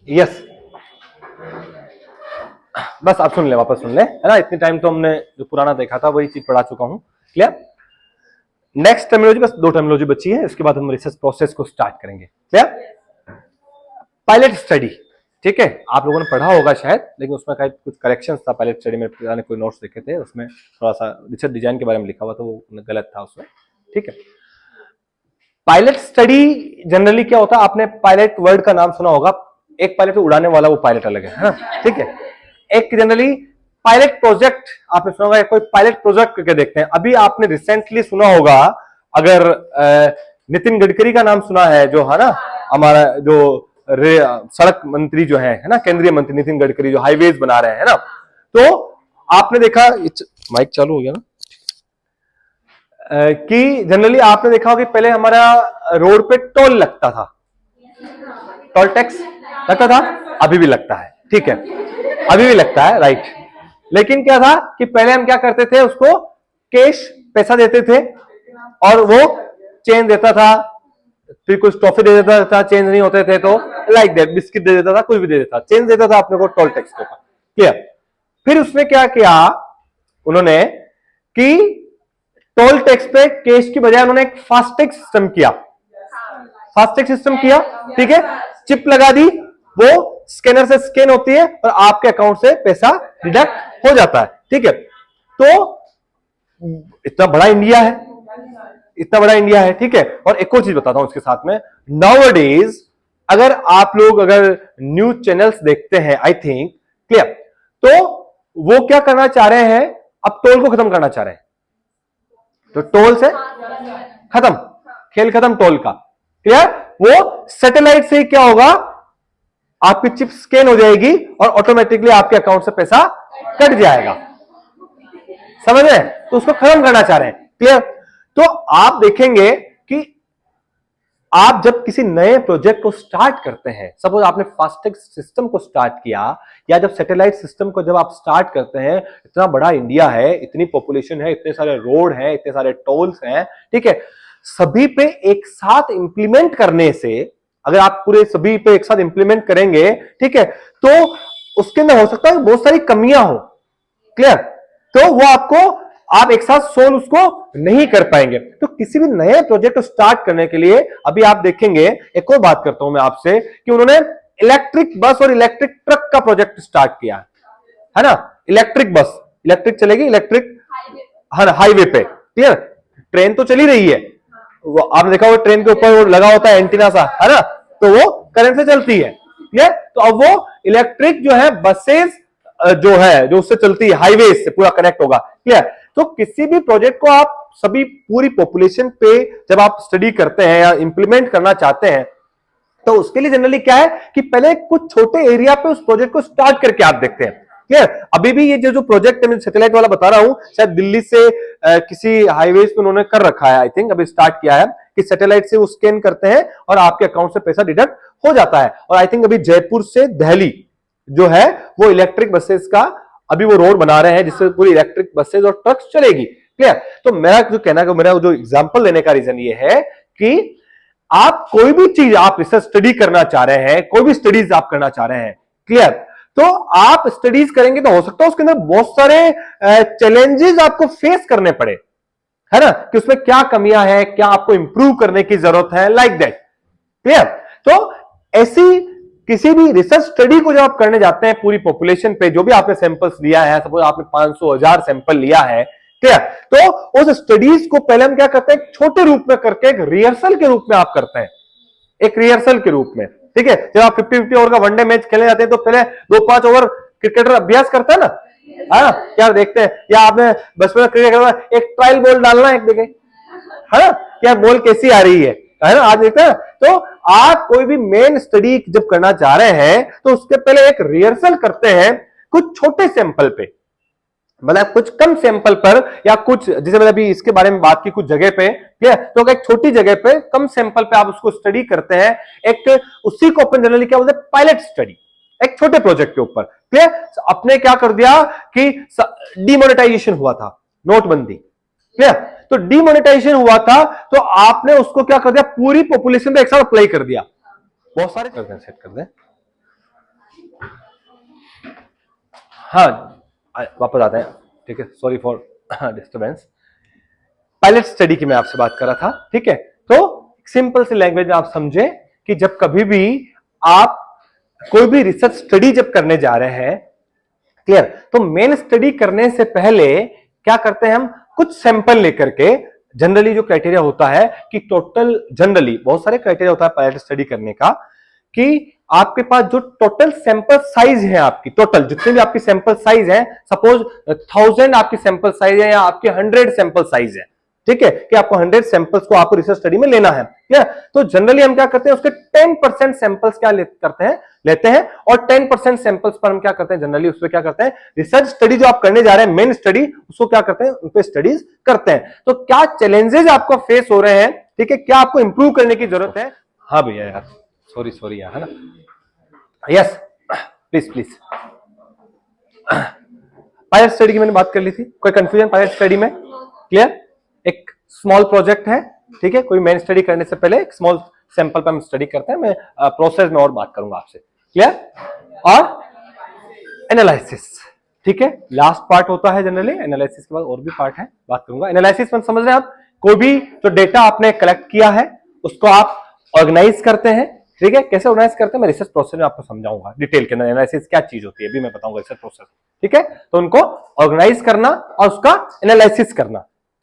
Yes, बस आप सुन ले, वापस सुन ले, है ना। इतने टाइम तो हमने जो पुराना देखा था वही चीज पढ़ा चुका हूं। क्लियर? नेक्स्ट टर्मिनोलॉजी, बस 2 टर्मिनोलॉजी बची है, उसके बाद हम रिसर्च प्रोसेस को स्टार्ट करेंगे। क्लियर? पायलट स्टडी, ठीक है, आप लोगों ने पढ़ा होगा शायद, लेकिन उसमें कुछ करेक्शंस था। पायलट स्टडी में ने कोई नोट्स देखे थे, उसमें थोड़ा सा रिसर्च डिजाइन के बारे में लिखा हुआ था, वो गलत था उसमें। ठीक है, पायलट स्टडी जनरली क्या होता है, आपने पायलट वर्ड का नाम सुना होगा। एक पायलट उड़ाने वाला, वो पायलट अलग है ना। ठीक है, एक जनरली पायलट प्रोजेक्ट आपने सुना होगा, कोई पायलट प्रोजेक्ट करके देखते हैं। अभी आपने रिसेंटली सुना होगा, अगर नितिन गडकरी का नाम सुना है, जो है ना हमारा जो सड़क मंत्री जो है ना, केंद्रीय मंत्री नितिन गडकरी, जो हाईवेज बना रहे हैं ना, तो आपने देखा, माइक चालू हो गया ना, कि जनरली आपने देखा होगा कि पहले हमारा रोड पे टोल लगता था, टोल टैक्स लगता था, अभी भी लगता है। ठीक है, अभी भी लगता है, राइट। लेकिन क्या था कि पहले हम क्या करते थे, उसको कैश पैसा देते थे और वो चेंज देता था, फिर कुछ टॉफी दे देता था, चेंज नहीं होते थे तो लाइक दैट, बिस्किट दे देता था, कुछ भी दे देता था, चेंज देता था अपने को टोल टैक्स के ऊपर। क्लियर? फिर उसने क्या किया उन्होंने, कि टोल टैक्स पे कैश की बजाय उन्होंने एक फास्टैग सिस्टम किया, फास्टैग सिस्टम किया। ठीक है, चिप लगा दी, वो स्कैनर से स्कैन होती है और आपके अकाउंट से पैसा डिडक्ट हो जाता है। ठीक है, तो इतना बड़ा इंडिया है, इतना बड़ा इंडिया है। ठीक है, और एक और चीज बताता हूं इसके साथ में, नाउअडेज अगर आप लोग अगर न्यूज चैनल्स देखते हैं, आई थिंक, क्लियर, तो वो क्या करना चाह रहे हैं, अब टोल को खत्म करना चाह रहे हैं। तो टोल से खत्म, खेल खत्म टोल का। क्लियर? वो सैटेलाइट से क्या होगा, आपकी चिप स्कैन हो जाएगी और ऑटोमेटिकली आपके अकाउंट से पैसा कट जाएगा। समझ रहे हैं? तो उसको खत्म करना चाह रहे हैं। क्लियर? तो आप देखेंगे कि आप जब किसी नए प्रोजेक्ट को स्टार्ट करते हैं, सपोज आपने फास्टैग सिस्टम को स्टार्ट किया, या जब सैटेलाइट सिस्टम को जब आप स्टार्ट करते हैं, इतना बड़ा इंडिया है, इतनी पॉपुलेशन है, इतने सारे रोड हैं, इतने सारे टोल्स हैं, ठीक है, सभी पे एक साथ इंप्लीमेंट करने से, अगर आप पूरे सभी पे एक साथ इंप्लीमेंट करेंगे, ठीक है, तो उसके अंदर हो सकता है बहुत सारी कमियां हो। क्लियर? तो वो आपको, आप एक साथ सोल्व उसको नहीं कर पाएंगे। तो किसी भी नए प्रोजेक्ट को स्टार्ट करने के लिए, अभी आप देखेंगे, एक और बात करता हूं मैं आपसे, कि उन्होंने इलेक्ट्रिक बस और इलेक्ट्रिक ट्रक का प्रोजेक्ट स्टार्ट किया है ना। इलेक्ट्रिक बस, इलेक्ट्रिक चलेगी, इलेक्ट्रिक हाईवे पे। क्लियर? ट्रेन तो चली रही है, वो आपने देखा, वो ट्रेन के ऊपर वो लगा होता है एंटीना सा, है ना, तो वो करंट से चलती है। क्लियर? तो अब वो इलेक्ट्रिक जो है बसेस जो है, जो उससे चलती है, हाईवे से पूरा कनेक्ट होगा। क्लियर? तो किसी भी प्रोजेक्ट को आप सभी पूरी पॉपुलेशन पे जब आप स्टडी करते हैं या इंप्लीमेंट करना चाहते हैं, तो उसके लिए जनरली क्या है कि पहले कुछ छोटे एरिया पे उस प्रोजेक्ट को स्टार्ट करके आप देखते हैं। क्लियर? अभी भी ये जो प्रोजेक्ट है मैं सैटेलाइट वाला बता रहा हूं, शायद दिल्ली से किसी हाईवेज पे उन्होंने कर रखा है, आई थिंक अभी स्टार्ट किया है, कि सैटेलाइट से वो स्कैन करते हैं और आपके अकाउंट से पैसा डिडक्ट हो जाता है। और आई थिंक अभी जयपुर से दिल्ली जो है वो इलेक्ट्रिक बसेस का अभी वो रोड बना रहे हैं, जिससे पूरी इलेक्ट्रिक बसेस और ट्रक्स चलेगी। क्लियर? तो मेरा जो कहना है, मेरा जो एग्जांपल लेने का रीजन ये है कि आप कोई भी चीज आप रिसर्च स्टडी करना चाह रहे हैं, कोई भी स्टडीज आप करना चाह रहे हैं, क्लियर, तो आप स्टडीज करेंगे तो हो सकता है उसके अंदर बहुत सारे चैलेंजेस आपको फेस करने पड़े, है ना, कि उसमें क्या कमियां हैं, क्या आपको इंप्रूव करने की जरूरत है, लाइक दैट। क्लियर? तो ऐसी किसी भी रिसर्च स्टडी को जब आप करने जाते हैं पूरी पॉपुलेशन पे, जो भी आपने सैंपल्स लिया है, सपोज आपने 500,000 सैंपल लिया है, क्लियर, तो उस स्टडीज को पहले हम क्या करते हैं, छोटे रूप में करके एक रिहर्सल के रूप में आप करते हैं, एक रिहर्सल के रूप में। ठीक है, जब आप 50-50 ओवर का वनडे मैच खेलने जाते हैं तो पहले 2-5 ओवर क्रिकेटर अभ्यास करता है ना, क्या देखते हैं, या आपने बचपन में क्रिकेट खेलना, एक ट्रायल बॉल डालना एक जगह, है ना, क्या बॉल कैसी आ रही है ना, आज देखते हैं। तो आप कोई भी मेन स्टडी जब करना चाह रहे हैं तो उसके पहले एक रिहर्सल करते हैं कुछ छोटे सैंपल पे, मतलब कुछ कम सैंपल पर, या कुछ जैसे मैंने अभी इसके बारे में बात की कुछ जगह पे, ठीक है, तो एक छोटी जगह पे कम सैंपल पे आप उसको स्टडी करते हैं, एक उसी को अपन जनरली क्या बोलते हैं, पायलट स्टडी, एक छोटे प्रोजेक्ट के ऊपर। क्लियर? अपने क्या कर दिया कि डिमोनेटाइजेशन हुआ था, नोटबंदी। क्लियर? तो डिमोनेटाइजेशन हुआ था, तो आपने उसको क्या कर दिया, पूरी पॉपुलेशन पे एक साथ अप्लाई कर दिया। बहुत सारे कर दें, सेट कर दें। हाँ वापस आते हैं, ठीक है, sorry for disturbance. Pilot study की मैं आपसे बात कर रहा था, ठीक है। तो सिंपल सी लैंग्वेज में आप समझे कि जब कभी भी आप कोई भी रिसर्च स्टडी जब करने जा रहे हैं, क्लियर, तो मेन स्टडी करने से पहले क्या करते हैं हम, कुछ सैंपल लेकर के, जनरली जो क्राइटेरिया होता है कि टोटल, जनरली बहुत सारे क्राइटेरिया होता है पायलट स्टडी करने का, कि आपके पास जो टोटल सैंपल साइज है, आपकी टोटल जितने भी आपकी सैंपल साइज है, सपोज 1000 आपकी सैंपल साइज है या आपके 100 सैंपल साइज है, ठीक है, कि आपको 100 सैंपल्स को आपको रिसर्च स्टडी में लेना है, ठीक है। तो जनरली हम क्या करते हैं, उसके 10% सैंपल्स क्या लेते हैं और 10% सैंपल्स पर हम क्या करते हैं, जनरली उसमें क्या करते हैं, रिसर्च स्टडी जो आप करने जा रहे हैं, मेन स्टडी, उसको क्या करते हैं, उन पे स्टडीज करते हैं। तो क्या चैलेंजेस आपको फेस हो रहे हैं, ठीक है, क्या आपको इंप्रूव करने की जरूरत है। हाँ भैया यार, सॉरी यार, है ना, यस प्लीज। पायलट स्टडी की मैंने बात कर ली थी, कोई कंफ्यूजन पायलट स्टडी में, क्लियर। एक स्मॉल प्रोजेक्ट है, ठीक है, कोई मेन स्टडी करने से पहले एक स्मॉल सैंपल पर हम स्टडी करते हैं, मैं प्रोसेस में और बात करूंगा आपसे, क्लियर। और एनालिसिस, ठीक है, लास्ट पार्ट होता है जनरली, एनालिसिस के बाद और भी पार्ट है, बात करूंगा। एनालिसिस में समझ रहे हैं आप, कोई भी जो डेटा आपने कलेक्ट किया है उसको आप ऑर्गेनाइज करते हैं, ठीक है, कैसे ऑर्गेनाइज करते हैं मैं रिसर्च प्रोसेस में आपको समझाऊंगा डिटेल के अंदर, एनालिसिस क्या चीज होती है अभी मैं बताऊंगा रिसर्च प्रोसेस, ठीक है। तो उनको ऑर्गेनाइज करना और उसका एनालिसिस करना,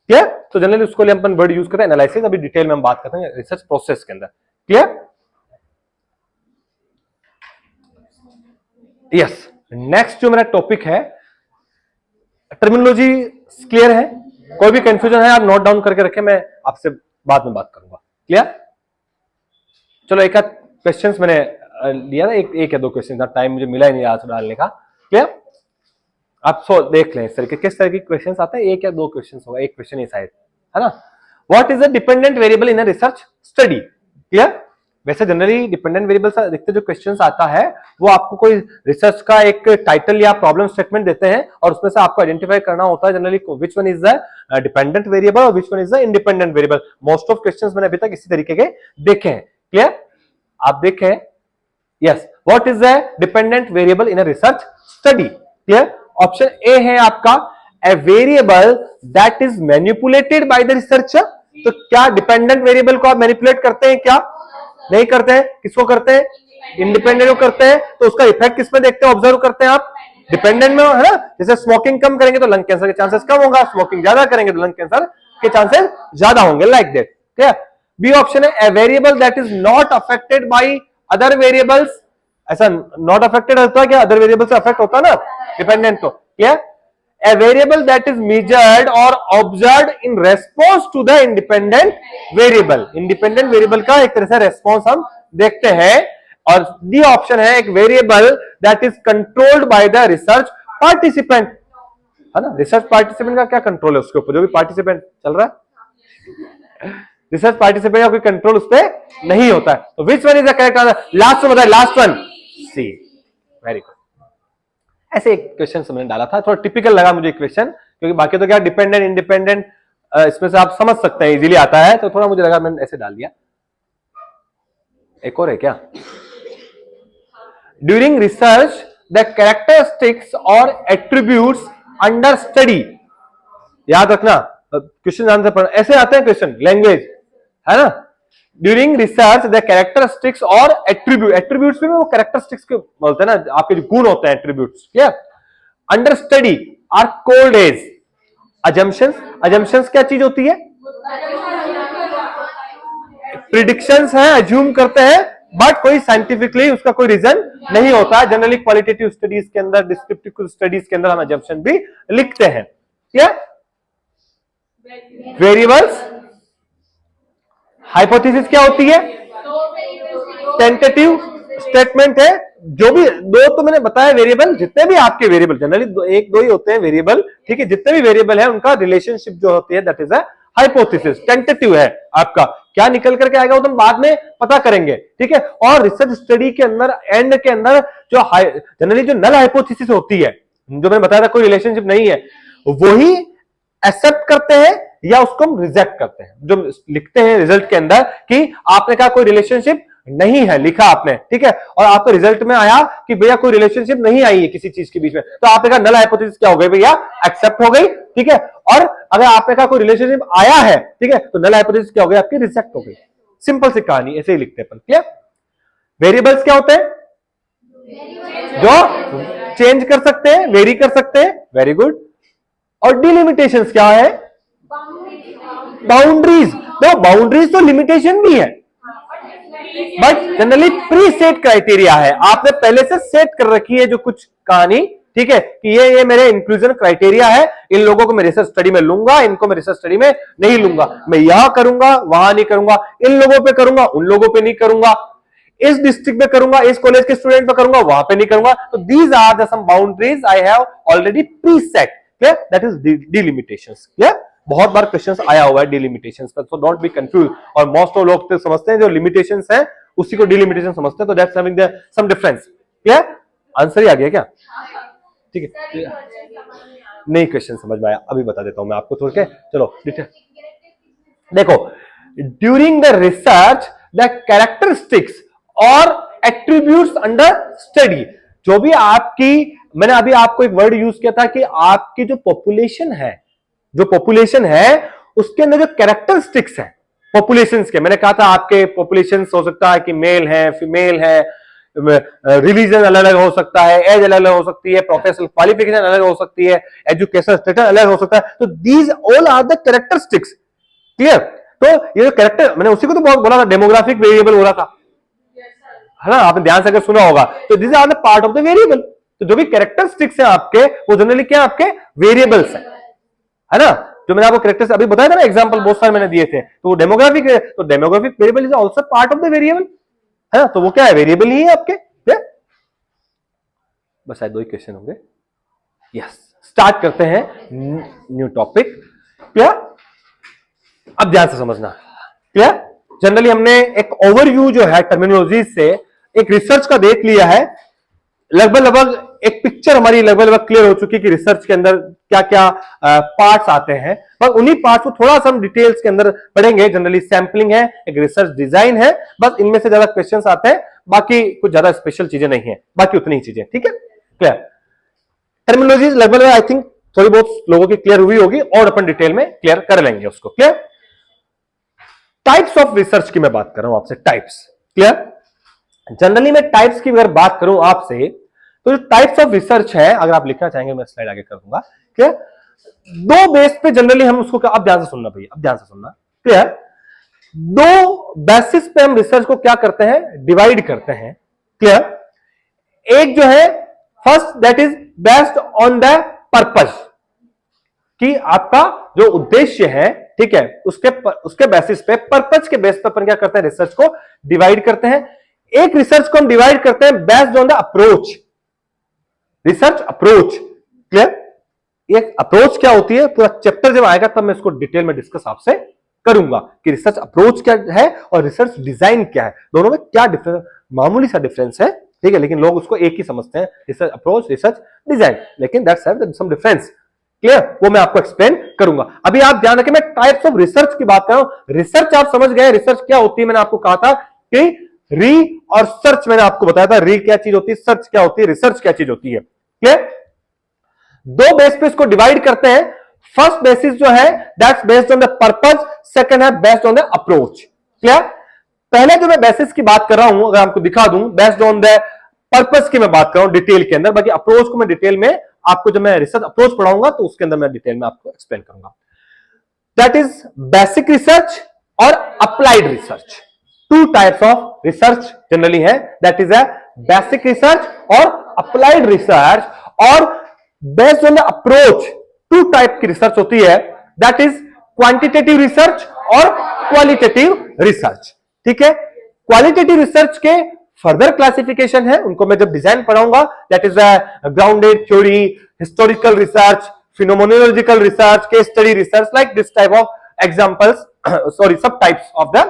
क्लियर। तो जनरली उसको लिए अपन वर्ड यूज करते हैं एनालिसिस, अभी डिटेल में हम बात करते हैं रिसर्च प्रोसेस के अंदर, क्लियर। यस, नेक्स्ट जो मेरा टॉपिक है, टर्मिनोलॉजी क्लियर है, कोई भी कंफ्यूजन है आप नोट डाउन करके रखें, मैं आपसे बाद में बात करूंगा, क्लियर। चलो एक आध क्वेश्चंस मैंने लिया था, एक या दो क्वेश्चन था, टाइम मुझे मिला ही नहीं आज डालने का, क्लियर। आप देख लें इस तरह के, किस तरह के क्वेश्चंस आते हैं, एक या दो क्वेश्चंस होगा, एक क्वेश्चन ही शायद, है ना। What is the dependent variable in a research study, clear. वैसे जनरली डिपेंडेंट वेरिएबल से अधिकतर जो क्वेश्चंस आता है वो आपको कोई रिसर्च का एक टाइटल या प्रॉब्लम स्टेटमेंट देते हैं और उसमें से आपको आइडेंटिफाई करना होता है generally which one is the dependent variable और which one is the independent variable. Most of questions मैंने अभी तक इसी तरीके के देखे हैं, क्लियर। आप देखें, yes, what is the dependent variable in a research study, clear. Option A है आपका, ए variable that is manipulated by the researcher. तो क्या डिपेंडेंट वेरिएबल को आप मैनिपुलेट करते हैं, क्या नहीं करते हैं, किसको करते हैं, इंडिपेंडेंट को करते हैं। तो उसका इफेक्ट किसमें देखते हैं, ऑब्जर्व करते हैं आप, डिपेंडेंट में, है ना। जैसे स्मोकिंग कम करेंगे तो लंग कैंसर के चांसेस कम होगा, स्मोकिंग ज्यादा करेंगे तो लंग कैंसर के चांसेस ज्यादा होंगे, like that, clear. B option है, a variable that is not affected by other variables. ऐसा नॉट अफेक्टेड होता है क्या, अदर वेरिएबल से अफेक्ट होता है ना डिपेंडेंट, तो clear. A variable that is measured or observed in response to the independent variable। independent variable का एक तरह से response हम देखते हैं। और डी ऑप्शन है, एक variable that is controlled by the research participant, है ना। रिसर्च पार्टिसिपेंट का क्या कंट्रोल है उसके ऊपर, जो भी पार्टिसिपेंट चल रहा है, रिसर्च पार्टिसिपेंट का कोई कंट्रोल उस पर नहीं होता है। तो विच one is the correct answer, last बताए, लास्ट वन सी, वेरी गुड। ऐसे एक क्वेश्चन मैंने डाला था, थोड़ा टिपिकल लगा मुझे क्वेश्चन, क्योंकि बाकी तो क्या डिपेंडेंट इंडिपेंडेंट इसमें से आप समझ सकते हैं, इजीली आता है, तो थोड़ा मुझे लगा मैंने ऐसे डाल दिया। एक और है क्या, ड्यूरिंग रिसर्च द कैरेक्टरिस्टिक्स और एट्रीब्यूट्स अंडर स्टडी। याद रखना क्वेश्चन आंसर पढ़ना, ऐसे आते हैं क्वेश्चन, लैंग्वेज, है ना। ड्यूरिंग रिसर्च द कैरेक्टरिस्टिक्स और एट्रीब्यूट्स में वो कैरेक्टरिस्टिक्स के बोलते हैं ना, आपके जो गुण होते हैं attributes, clear. Under study are called as assumptions. Assumptions क्या चीज होती है, प्रिडिक्शंस है, अज्यूम करते हैं, बट कोई साइंटिफिकली उसका कोई रीजन नहीं होता है। जनरली क्वालिटेटिव स्टडीज के अंदर, डिस्क्रिप्टिव स्टडीज के अंदर हम अजम्पशन भी लिखते हैं, क्लियर। वेरिएबल्स, हाइपोथेसिस क्या होती है, टेंटेटिव स्टेटमेंट है। जो भी दो तो मैंने बताया वेरिएबल, जितने भी आपके वेरिएबल जनरली एक दो ही होते हैं वेरिएबल, ठीक है, जितने भी वेरिएबल है उनका रिलेशनशिप जो होती है that is a hypothesis. Tentative है आपका, क्या निकल करके आएगा वो तो हम बाद में पता करेंगे, ठीक है। और रिसर्च स्टडी के अंदर एंड के अंदर जो जनरली जो नल हाइपोथेसिस होती है, जो मैंने बताया था कोई रिलेशनशिप नहीं है, वही एक्सेप्ट करते हैं या उसको हम रिजेक्ट करते हैं। जो लिखते हैं रिजल्ट के अंदर कि आपने कहा कोई रिलेशनशिप नहीं है, लिखा आपने, ठीक है, और आपके रिजल्ट में आया कि भैया कोई रिलेशनशिप नहीं आई है किसी चीज के बीच में, तो आपने कहा नल हाइपोथेसिस क्या हो गई भैया, एक्सेप्ट हो गई, ठीक है। और अगर आपने कहा कोई रिलेशनशिप आया है, ठीक है, तो नल हाइपोथेसिस क्या हो गई आपकी, रिजेक्ट हो गई। सिंपल सी कहानी, ऐसे ही लिखते हैं अपन, क्लियर। वेरिएबल्स क्या होते हैं, जो चेंज कर सकते हैं, वेरी कर सकते हैं, वेरी गुड। और डिलिमिटेशंस क्या है, बाउंड्रीज। तो बाउंड्रीज तो लिमिटेशन भी है, but generally pre set criteria है, आपने पहले से सेट कर रखी है जो कुछ कहानी, ठीक है, कि ये मेरे इंक्लूजन क्राइटेरिया है, इन लोगों को मैं रिसर्च स्टडी में लूंगा, इनको मैं रिसर्च स्टडी में नहीं लूंगा, मैं यहां करूंगा वहां नहीं करूंगा, इन लोगों पे करूंगा उन लोगों पे नहीं करूंगा, इस डिस्ट्रिक्ट में करूंगा इस कॉलेज के स्टूडेंट पे करूंगा वहां पे नहीं करूंगा। तो these are the some boundaries I have already pre set, clear, that is delimitations, clear. बहुत बार क्वेश्चंस आया हुआ है डिलिमिटेशंस पर, सो डोंट बी कंफ्यूज। और मोस्ट ऑफ लोग तो समझते हैं जो लिमिटेशंस है उसी को डिलिमिटेशन समझते हैं, तो that's having some difference, clear. Answer ही आ गया क्या, ठीक है, नहीं क्वेश्चन समझ में आया, अभी बता देता हूं मैं आपको, थोड़ा चलो डिटेल देखो। During the research the characteristics और एट्रीब्यूट्स अंडर स्टडी, जो भी आपकी, मैंने अभी आपको एक वर्ड यूज किया था कि आपकी जो पॉपुलेशन है, जो पॉपुलेशन है उसके अंदर जो कैरेक्टरिस्टिक्स है पॉपुलेशंस के, मैंने कहा था आपके पॉपुलेशन हो सकता है कि मेल है, फीमेल है, रिलीजन अलग अलग हो सकता है, एज अलग अलग हो सकती है, प्रोफेशनल क्वालिफिकेशन अलग हो सकती है, एजुकेशन स्टेटस अलग हो सकता है, तो these all are the characteristics, clear. तो ये जो कैरेक्टर, मैंने उसी को तो बोला था, डेमोग्राफिक वेरिएबल हो रहा था, है ना, आपने ध्यान से अगर सुना होगा, तो this are the part of the variable. तो जो भी कैरेक्टरिस्टिक्स है आपके, वो जनरली क्या आपके वेरिएबल्स है ना, जो मैंने आपको कैरेक्टर्स अभी बताया था ना, एग्जांपल बहुत सारे मैंने दिए थे, तो वो डेमोग्राफिक है, तो demographic variable is also part of the variable, है ना, तो वो क्या है, वेरिएबल ही है आपके, बस शायद दो ही क्वेश्चन होंगे। यस, स्टार्ट करते हैं न्यू टॉपिक, क्लियर। अब ध्यान से समझना, क्लियर। जनरली हमने एक ओवरव्यू जो है टर्मिनोलॉजी से एक रिसर्च का देख लिया है, लगभग एक पिक्चर हमारी लगभग क्लियर हो चुकी है कि रिसर्च के अंदर क्या क्या पार्ट्स आते हैं, पर उन्हीं पार्ट्स को थोड़ा सा हम डिटेल्स के अंदर पढ़ेंगे। जनरली सैंपलिंग है, एक रिसर्च डिजाइन है, बस इनमें से ज्यादा क्वेश्चंस आते हैं, बाकी कुछ ज्यादा स्पेशल चीजें नहीं है, बाकी उतनी ही चीजें, ठीक है, क्लियर। टर्मिनोलॉजी लगभग आई थिंक थोड़ी बहुत लोगों की क्लियर हुई होगी, और अपन डिटेल में क्लियर कर लेंगे उसको, क्लियर। टाइप्स ऑफ रिसर्च की मैं बात कर रहा हूं आपसे, टाइप्स, क्लियर। जनरली मैं टाइप्स की अगर बात करूं आपसे, तो जो टाइप्स ऑफ रिसर्च है, अगर आप लिखना चाहेंगे मैं स्लाइड आगे कर दूंगा, क्लियर। दो बेस पे जनरली हम उसको, अब ध्यान से सुनना भैया, अब ध्यान से सुनना, क्लियर। दो बेसिस पे हम रिसर्च को क्या करते हैं, डिवाइड करते हैं, क्लियर। एक जो है first, that is based on the purpose, कि आपका जो उद्देश्य है, ठीक है, उसके बेसिस पे, पर्पस के बेस पे अपन क्या करते हैं, रिसर्च को डिवाइड करते हैं। एक रिसर्च को हम डिवाइड करते हैं based on the approach, research approach, clear. एक अप्रोच क्या होती है, पूरा चैप्टर जब आएगा तब मैं इसको डिटेल में डिस्कस आपसे करूंगा कि रिसर्च अप्रोच क्या है और रिसर्च डिजाइन क्या है, दोनों में क्या डिफरेंस, मामूली सा डिफरेंस है, ठीक है, लेकिन लोग उसको एक ही समझते हैं, रिसर्च अप्रोच, रिसर्च डिजाइन, लेकिन that's have some difference, clear, वो मैं आपको एक्सप्लेन करूंगा। अभी आप ध्यान रखें, मैं टाइप्स ऑफ रिसर्च की बात कर रहा हूं। रिसर्च आप समझ गए, रिसर्च क्या होती है, मैंने आपको कहा था कि री और सर्च, मैंने आपको बताया था री क्या चीज होती है, सर्च क्या होती है, रिसर्च क्या चीज होती है, क्लियर। दो बेस पे इसको डिवाइड करते हैं। फर्स्ट बेसिस जो है that's based on the purpose, second है based on the approach, clear. पहले जो मैं बेसिस की बात कर रहा हूं, अगर आपको दिखा दूं, बेस्ड ऑन द पर्पस की मैं बात कर रहा हूं डिटेल के अंदर, बाकी अप्रोच को मैं डिटेल में आपको, जब मैं रिसर्च अप्रोच पढ़ाऊंगा तो उसके अंदर मैं डिटेल में आपको एक्सप्लेन करूंगा। दैट इज बेसिक रिसर्च और applied research, two types of research generally है, that is a basic research और अप्लाइड रिसर्च। और based on the approach two type की रिसर्च होती है, दैट इज क्वांटिटेटिव रिसर्च और क्वालिटेटिव रिसर्च, ठीक है। क्वालिटेटिव रिसर्च के फर्दर क्लासिफिकेशन है, उनको मैं जब डिजाइन पढ़ाऊंगा, that is grounded theory, historical research, phenomenological research, case study research, like this type of examples, sorry सब types of the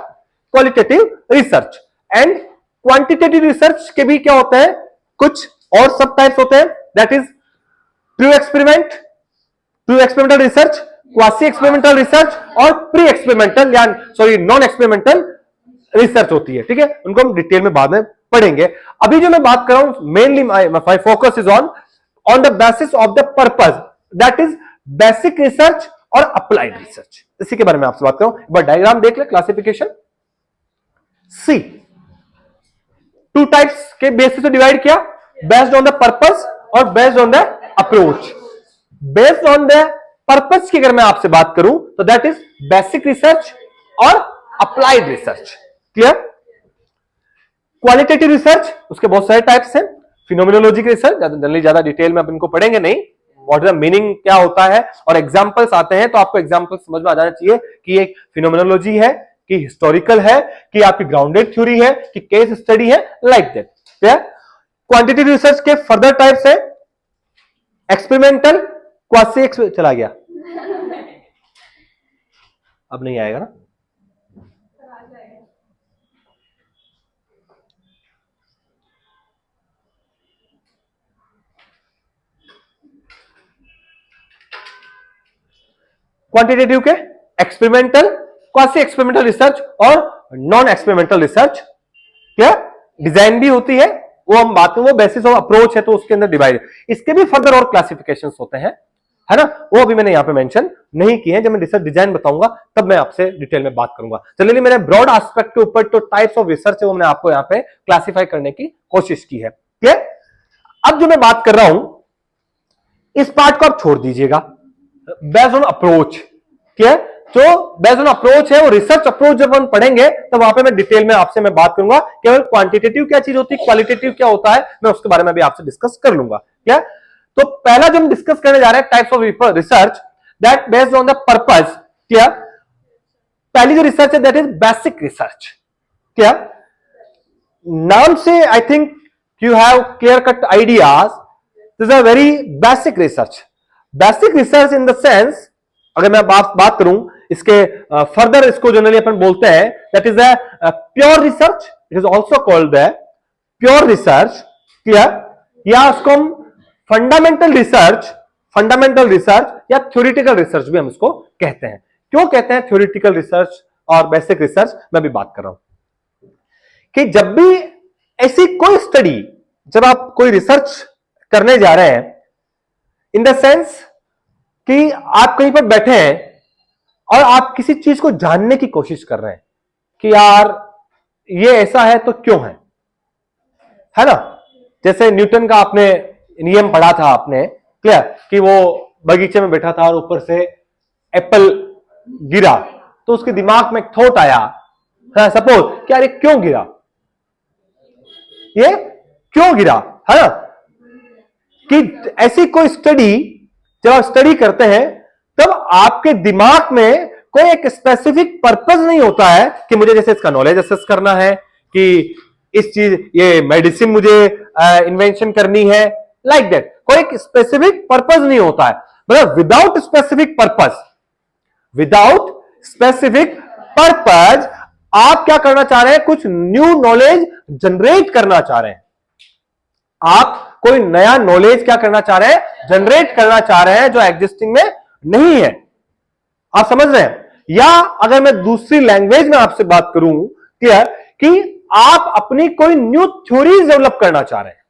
qualitative research. And quantitative research के भी क्या होते हैं, कुछ और सब टाइप्स होते हैं, that is true experiment, true experimental research, quasi experimental research और प्री एक्सपेरिमेंटल या सॉरी नॉन एक्सपेरिमेंटल रिसर्च होती है, ठीक है, उनको हम डिटेल में बाद में पढ़ेंगे। अभी जो मैं बात कर रहा हूं mainly my focus is on the basis of the purpose, that is basic research और अप्लाइड रिसर्च। इसी के बारे में आपसे बात करूं। एक बार डायग्राम देख ले, क्लासिफिकेशन सी, टू टाइप्स के बेसिस पे डिवाइड किया, बेस्ड ऑन द पर्पस और based on the approach. Based on the purpose की अगर मैं आपसे बात करूं तो दैट इज बेसिक रिसर्च और applied research. Clear? Qualitative research, उसके बहुत सारे टाइप्स हैं। फिनोमिनोलॉजिकल रिसर्च जनरली ज्यादा डिटेल में अब इनको पढ़ेंगे नहीं, व्हाट इज द मीनिंग क्या होता है, और एग्जांपल्स आते हैं तो आपको एग्जांपल समझ में आ जाना चाहिए कि एक फिनोमिनोलॉजी है, कि हिस्टोरिकल है, कि आपकी ग्राउंडेड थ्योरी है, कि केस स्टडी है, like that. Clear? Quantitative research के फर्दर टाइप्स है एक्सपेरिमेंटल, क्वासी चला गया, अब नहीं आएगा ना। क्वांटिटेटिव के एक्सपेरिमेंटल, क्वासी एक्सपेरिमेंटल रिसर्च और नॉन एक्सपेरिमेंटल रिसर्च। क्या डिजाइन भी होती है, वो हम बात करें, वो बेसिस ऑफ अप्रोच है तो उसके अंदर डिवाइड। इसके भी फर्दर और क्लासिफिकेशंस होते हैं, है ना, वो अभी मैंने यहां पे मेंशन नहीं किए हैं। जब मैं रिसर्च डिजाइन बताऊंगा तब मैं आपसे डिटेल में बात करूंगा। चलिए, मैंने ब्रॉड एस्पेक्ट के ऊपर तो टाइप्स ऑफ रिसर्च है वो मैंने आपको यहां पे क्लासिफाई करने की कोशिश की है। क्लियर? अब जो मैं बात कर रहा हूं इस पार्ट को आप छोड़ दीजिएगा, बेस्ड ऑन अप्रोच। क्या जो बेस्ड ऑन अप्रोच है वो रिसर्च अप्रोच जब हम पढ़ेंगे तब वहां पे मैं डिटेल में आपसे मैं बात करूंगा केवल क्वांटिटेटिव क्या चीज होती है, क्वालिटेटिव क्या होता है, मैं उसके बारे में भी आपसे डिस्कस कर लूंगा। क्या तो पहला जो हम डिस्कस करने जा रहे हैं types of research that based on the purpose. क्या पहली जो रिसर्च है दैट इज बेसिक रिसर्च। क्या नाम से I think you have clear cut ideas, this are very basic research. Basic research in the sense, अगर मैं बात करूं इसके फर्दर, इसको जनरली अपन बोलते हैं that is a pure research, it is also called the pure research. Clear? या उसको हम फंडामेंटल रिसर्च या थ्योरेटिकल रिसर्च भी हम इसको कहते हैं। क्यों कहते हैं थ्योरेटिकल रिसर्च और बेसिक रिसर्च, मैं भी बात कर रहा हूं कि जब भी ऐसी कोई स्टडी, जब आप कोई रिसर्च करने जा रहे हैं, इन द सेंस कि आप कहीं पर बैठे हैं और आप किसी चीज को जानने की कोशिश कर रहे हैं कि यार ये ऐसा है तो क्यों है ना। जैसे न्यूटन का आपने नियम पढ़ा था आपने, क्लियर, कि वो बगीचे में बैठा था और ऊपर से एप्पल गिरा तो उसके दिमाग में एक थॉट आया, सपोज कि यार ये क्यों गिरा, है ना। कि ऐसी कोई स्टडी, जब आप स्टडी करते हैं तब आपके दिमाग में कोई एक स्पेसिफिक पर्पस नहीं होता है कि मुझे जैसे इसका नॉलेज असेस करना है, कि इस चीज ये मेडिसिन मुझे इन्वेंशन करनी है, लाइक दैट। कोई एक स्पेसिफिक पर्पस नहीं होता है। मतलब विदाउट स्पेसिफिक पर्पस आप क्या करना चाह रहे हैं, कुछ न्यू नॉलेज जनरेट करना चाह रहे हैं। आप कोई नया नॉलेज क्या करना चाह रहे हैं, जनरेट करना चाह रहे हैं जो एग्जिस्टिंग में नहीं है। आप समझ रहे हैं? या अगर मैं दूसरी लैंग्वेज में आपसे बात करूं, क्लियर, कि आप अपनी कोई न्यू थ्योरीज डेवलप करना चाह रहे हैं,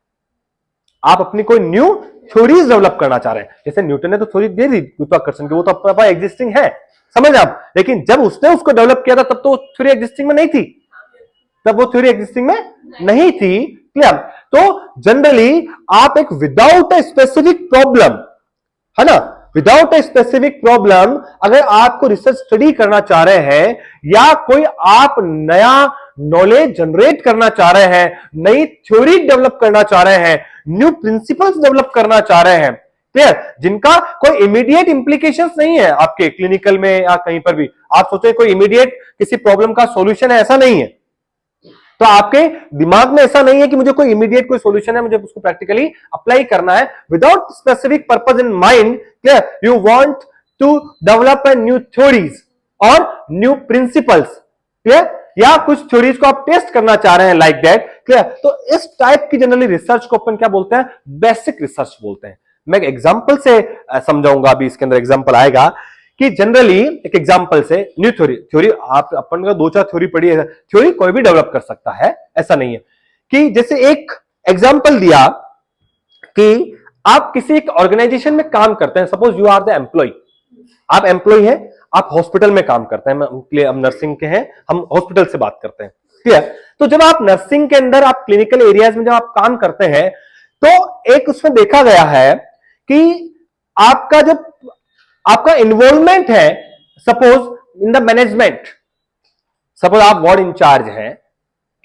आप अपनी कोई न्यू थ्योरीज डेवलप करना चाह रहे हैं। जैसे न्यूटन ने तो थ्योरी दे दी गुरुत्वाकर्षण की, वो तो अपना एग्जिस्टिंग है, समझ आप, लेकिन जब उसने उसको डेवलप किया था तब तो थ्योरी एग्जिस्टिंग में नहीं थी, क्लियर। तो जनरली आप एक विदाउट ए स्पेसिफिक प्रॉब्लम, है ना, विदाउट ए स्पेसिफिक प्रॉब्लम अगर आपको रिसर्च स्टडी करना चाह रहे हैं या कोई आप नया नॉलेज जनरेट करना चाह रहे हैं, नई थ्योरी डेवलप करना चाह रहे हैं, न्यू प्रिंसिपल्स डेवलप करना चाह रहे हैं, क्लियर, जिनका कोई इमीडिएट इंप्लीकेशंस नहीं है आपके क्लिनिकल में या कहीं पर भी। आप सोचे कोई इमीडिएट किसी प्रॉब्लम का सॉल्यूशन है, ऐसा नहीं है। तो आपके दिमाग में ऐसा नहीं है कि मुझे कोई इमीडिएट कोई सॉल्यूशन है, मुझे उसको प्रैक्टिकली अप्लाई करना है। Without specific purpose in mind, clear, you want to develop a new theories और न्यू प्रिंसिपल्स, क्लियर, या कुछ थ्योरीज को आप टेस्ट करना चाह रहे हैं, लाइक दैट, क्लियर। तो इस टाइप की जनरली रिसर्च को अपन क्या बोलते हैं, बेसिक रिसर्च बोलते हैं। मैं एक एग्जांपल से समझाऊंगा, अभी इसके अंदर एग्जांपल आएगा कि जनरली एक एग्जांपल से न्यू थ्योरी आप अपन का 2-4 थ्योरी पढ़ी है, थ्योरी कोई भी डेवलप कर सकता है, ऐसा नहीं है। कि जैसे एक एग्जांपल दिया कि आप किसी एक ऑर्गेनाइजेशन में काम करते हैं, suppose you are the employ, आप एम्प्लॉय हैं, आप हॉस्पिटल में काम करते हैं, हम नर्सिंग के हैं, हम हॉस्पिटल से बात करते हैं, ठीक है। तो जब आप नर्सिंग के अंदर आप क्लिनिकल एरियाज में जब आप काम करते हैं तो एक उसमें देखा गया है कि आपका जब आपका इन्वॉल्वमेंट है, suppose in the management, suppose आप वार्ड इंचार्ज हैं,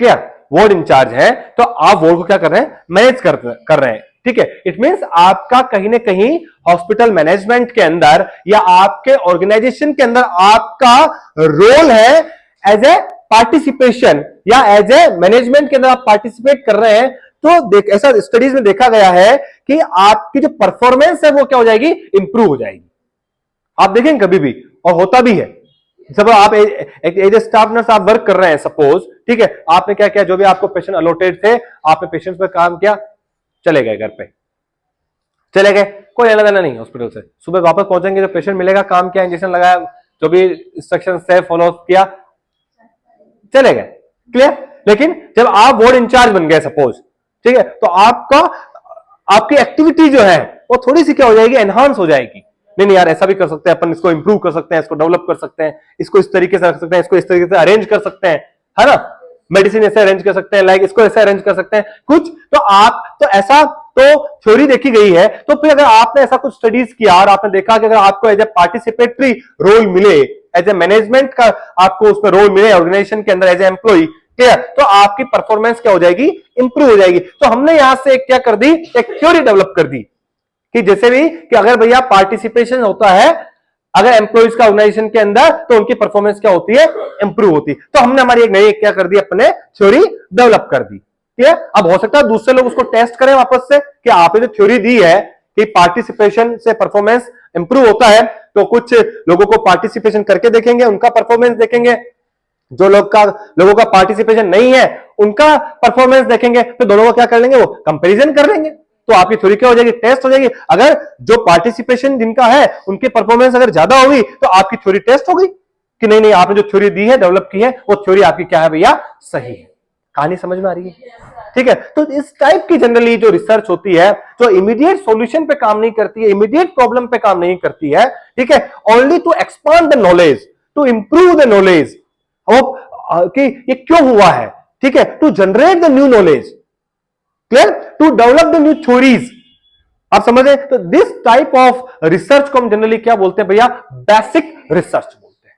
क्लियर, वार्ड इंचार्ज है, तो आप वार्ड को क्या कर रहे हैं, मैनेज कर रहे हैं, ठीक है। इट मींस आपका कहीं ना कहीं हॉस्पिटल मैनेजमेंट के अंदर या आपके ऑर्गेनाइजेशन के अंदर आपका रोल है एज ए पार्टिसिपेशन या एज ए मैनेजमेंट के अंदर आप पार्टिसिपेट कर रहे हैं। तो ऐसा स्टडीज में देखा गया है कि आपकी जो परफॉर्मेंस है वो क्या हो जाएगी, इंप्रूव हो जाएगी। आप देखेंगे कभी भी, और होता भी है। जब आप एज ए स्टाफ नर्स आप वर्क कर रहे हैं सपोज, ठीक है, आपने क्या किया, जो भी आपको पेशेंट अलॉटेड थे, आपने पेशेंट्स पर काम किया, चले गए घर पे, चले गए, कोई लेना देना नहीं हॉस्पिटल से। सुबह वापस पहुंचेंगे, जो पेशेंट मिलेगा, काम किया, इंजेक्शन लगाया, जो भी इंस्ट्रक्शन है फॉलो किया, चले गए, क्लियर। लेकिन जब आप वार्ड इंचार्ज बन गए सपोज, ठीक है, तो आपकी एक्टिविटी जो है वो थोड़ी सी क्या हो जाएगी, एनहांस हो जाएगी। नहीं यार, ऐसा भी कर सकते हैं अपन, इसको इंप्रूव कर सकते हैं, इसको डेवलप कर सकते हैं, इसको इस तरीके से रख सकते हैं, इसको इस तरीके से अरेंज कर सकते हैं, है ना, मेडिसिन ऐसे अरेंज कर सकते हैं, लाइक इसको ऐसे अरेंज कर सकते हैं कुछ। तो आप तो ऐसा तो थ्योरी देखी गई है। तो फिर अगर आपने ऐसा कुछ स्टडीज किया और आपने देखा कि अगर आपको एज ए पार्टिसिपेटरी रोल मिले, एज ए मैनेजमेंट का आपको उसमें रोल मिले ऑर्गेनाइजेशन के अंदर एज ए एम्प्लॉय, क्लियर, तो आपकी परफॉर्मेंस क्या हो जाएगी, इंप्रूव हो जाएगी। तो हमने यहां से क्या कर दी, एक थ्योरी डेवलप कर दी कि जैसे भी कि अगर भैया पार्टिसिपेशन होता है अगर एम्प्लॉइज का ऑर्गेनाइजेशन के अंदर, तो उनकी परफॉर्मेंस क्या होती है, इंप्रूव होती है। तो हमने हमारी एक नई क्या कर दी, अपने थ्योरी डेवलप कर दी, ठीक है। अब हो सकता है दूसरे लोग उसको टेस्ट करें वापस से कि आपने जो थ्योरी दी है कि पार्टिसिपेशन से परफॉर्मेंस इंप्रूव होता है, तो कुछ लोगों को पार्टिसिपेशन करके देखेंगे, उनका परफॉर्मेंस देखेंगे, जो लोगों का पार्टिसिपेशन नहीं है उनका परफॉर्मेंस देखेंगे, तो दोनों को क्या कर लेंगे, वो कंपैरिजन कर लेंगे। तो आपकी थ्योरी क्या हो जाएगी, टेस्ट हो जाएगी। अगर जो पार्टिसिपेशन जिनका है उनकी परफॉर्मेंस अगर ज्यादा होगी तो आपकी थ्योरी टेस्ट होगी कि नहीं आपने जो थ्योरी दी है, डेवलप की है, वो थ्योरी आपकी क्या है भैया, सही है। कहानी समझ में आ रही है, ठीक है। तो इस टाइप की जनरली जो रिसर्च होती है, जो इमीडिएट सॉल्यूशन पे काम नहीं करती है, इमीडिएट प्रॉब्लम पे काम नहीं करती है, ठीक है, only to expand the knowledge, to improve the knowledge कि ये क्यों हुआ है, ठीक है, to generate the new knowledge, clear, to develop the new theories. आप समझ रहे, तो दिस टाइप ऑफ रिसर्च को हम जनरली क्या बोलते हैं भैया, बेसिक रिसर्च बोलते हैं।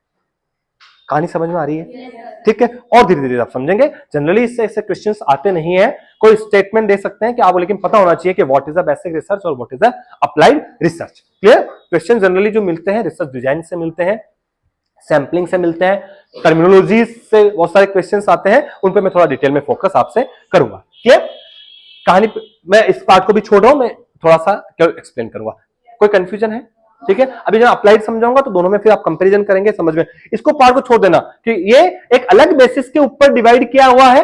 कहानी समझ में आ रही है, ठीक है। और धीरे धीरे आप समझेंगे। जनरली इससे ऐसे क्वेश्चंस आते नहीं है, कोई स्टेटमेंट दे सकते हैं कि आप, लेकिन पता होना चाहिए कि what is the basic research और what is the applied research, clear. Question generally जो मिलते हैं रिसर्च डिजाइन से मिलते हैं, सैंपलिंग से मिलते हैं, टर्मिनोलॉजी से बहुत सारे क्वेश्चंस आते हैं, उन पे मैं थोड़ा डिटेल में फोकस आपसे करूंगा, क्लियर। कहानी मैं इस पार्ट को भी छोड़ रहा हूं, मैं थोड़ा सा एक्सप्लेन करूंगा। कोई कंफ्यूजन है, ठीक है। अभी जब अप्लाइड समझाऊंगा तो दोनों में फिर आप कंपैरिजन करेंगे, समझ में। इसको पार्ट को छोड़ देना कि ये एक अलग बेसिस के ऊपर डिवाइड किया हुआ है।